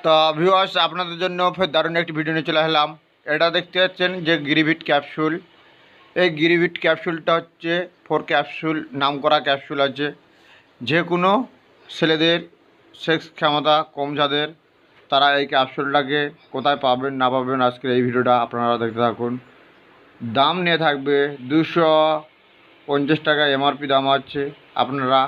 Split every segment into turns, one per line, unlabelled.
তো ভিউয়ার্স, আপনাদের জন্য ফের দারুণ একটি ভিডিও নিয়ে চলে এলাম। এটা দেখতে পাচ্ছেন যে গিরিভিট ক্যাপসুল। এই গিরিভিট ক্যাপসুলটা হচ্ছে 4 ক্যাপসুল নাম করা ক্যাপসুল আছে। যে কোনো ছেলেদের সেক্স ক্ষমতা কম যাদের, তারা এই ক্যাপসুলটাকে কোথায় পাবেন না পাবেন আজকের এই ভিডিওটা আপনারা দেখতে থাকুন। দাম নিয়ে থাকবে 250 টাকা এমআরপি দাম আছে। আপনারা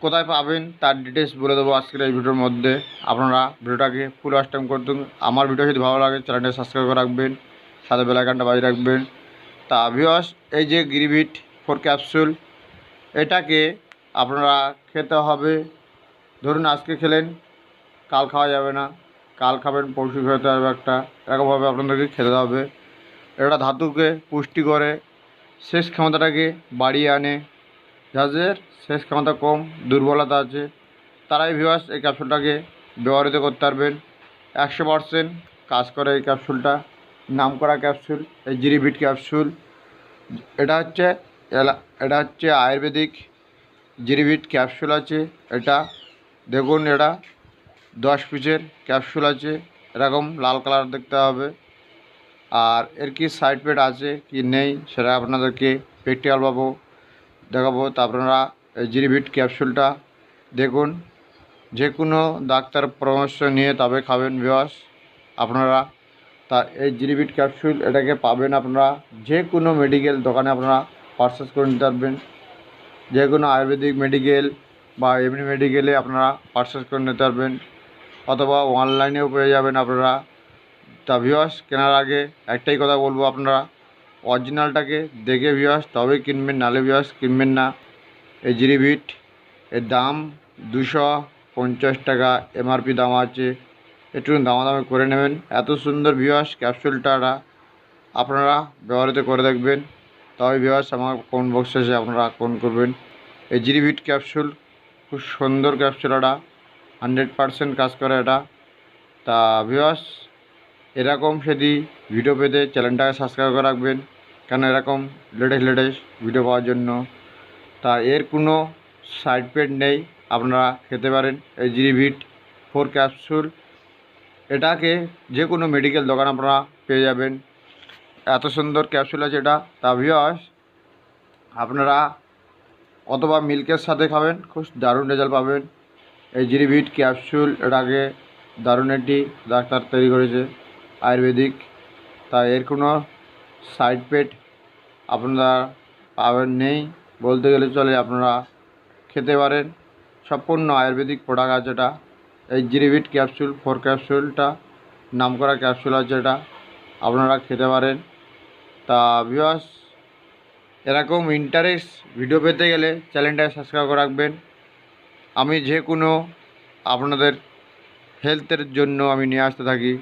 কোথায় পাবেন তার ডিটেলস বলে দেবো আজকের এই ভিডিওর মধ্যে। আপনারা ভিডিওটাকে ফুল ওয়াচ টাইম করে দিন। আমার ভিডিও যদি ভালো লাগে চ্যানেলটা সাবস্ক্রাইব করে রাখবেন, সাথে বেল আইকনটা বাজিয়ে রাখবেন। তা ভিউয়ার্স, এই যে গিরিভিট 4 ক্যাপসুল, এটাকে আপনারা খেতে হবে। ধরুন আজকে খেলেন, কাল খাওয়া যাবে না, কাল খাবেন পরশু খেতে হবে, একটা এরকমভাবে আপনাদেরকে খেতে হবে। এটা ধাতুকে পুষ্টি করে, শেষ ক্ষমতাটাকে বাড়িয়ে আনে। যাদের শেষ ক্ষমতা কম, দুর্বলতা আছে, তারাই ভিউয়ার্স এই ক্যাপসুলটাকে ব্যবহৃত করতে পারবেন। 100% কাজ করে এই ক্যাপসুলটা। নাম করা ক্যাপসুল এই গিরিভিট ক্যাপসুল। এটা হচ্ছে আয়ুর্বেদিক গিরিভিট ক্যাপসুল আছে। এটা দেখুন, এটা 10 পিসের ক্যাপসুল আছে। এরকম লাল কালার দেখতে হবে। আর এর কি সাইড এফেক্ট আছে কি নেই সেটা আপনাদেরকে প্র্যাকটিক্যাল দেখাবো। তা আপনারা এই গিরিভিট ক্যাপসুলটা দেখুন, যে কোনো ডাক্তার পরামর্শ নিয়ে তবে খাবেন ভিউয়ার্স আপনারা। তা এই গিরিভিট ক্যাপসুল এটাকে পাবেন আপনারা যে কোনো মেডিকেল দোকানে, আপনারা পারচেস করে নিতে পারবেন। যে কোনো আয়ুর্বেদিক মেডিকেল বা এমনি মেডিকেলে আপনারা পারচেস করে নিতে পারবেন, অথবা অনলাইনেও পেয়ে যাবেন আপনারা। তা ভিউয়ার্স, কেনার আগে একটাই কথা বলবো, আপনারা অরিজিনালটাকে দেখে ভিউয়ার্স তবেই কিনবেন, নাহলে ভিউয়ার্স কিনবেন না। এই গিরিভিট এর দাম 250 টাকা এমআরপি দাম আছে। একটু দামাদামি করে নেবেন। এত সুন্দর ভিউয়ার্স ক্যাপসুলটা আপনারা ব্যবহৃত করে দেখবেন, তবে ভিউয়ার্স আমার কমেন্ট বক্সে এসে আপনারা কমেন্ট করবেন। এই গিরিভিট ক্যাপসুল খুব সুন্দর ক্যাপসুল, এটা 100% কাজ করে এটা। তা ভিউয়ার্স, এরকম যদি ভিডিও পেতে চ্যানেলটাকে সাবস্ক্রাইব করে রাখবেন, কেন এরকম লেটেস্ট ভিডিও পাওয়ার জন্য। তা এর কোনো সাইড এফেক্ট নেই, আপনারা খেতে পারেন এই গিরিভিট 4 ক্যাপসুল। এটাকে যে কোনো মেডিকেল দোকান আপনারা পেয়ে যাবেন। এত সুন্দর ক্যাপসুল আছে এটা। তা ভিউয়ার্স, আপনারা অথবা মিল্কের সাথে খাবেন, খুব দারুণ রেজাল্ট পাবেন। এই গিরিভিট ক্যাপসুল এটাকে দারুণ একটি ডাক্তার তৈরি করেছে আয়ুর্বেদিক। তা এর কোনো সাইড এফেক্ট আপনারা পাবেন নেই বলতে গেলে চলে। আপনারা খেতে পারেন, সম্পূর্ণ আয়ুর্বেদিক প্রোডাক্ট আছে এটা। এই গিরিভিট ক্যাপসুল 4 ক্যাপসুলটা নাম করা ক্যাপসুল আছে, এটা আপনারা খেতে পারেন। তা ভিউয়ার্স, এরকম ইন্টারেস্ট ভিডিও পেতে গেলে চ্যানেলটা সাবস্ক্রাইব করে রাখবেন। আমি যে কোনো আপনাদের হেলথের জন্য আমি নিয়ে আসতে থাকি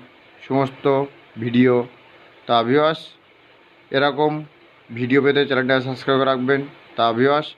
সমস্ত ভিডিও। তা ভিউয়ার্স, এরকম ভিডিও পেতে চ্যানেলটা সাবস্ক্রাইব করে রাখবেন। তা ভিউয়ার্স,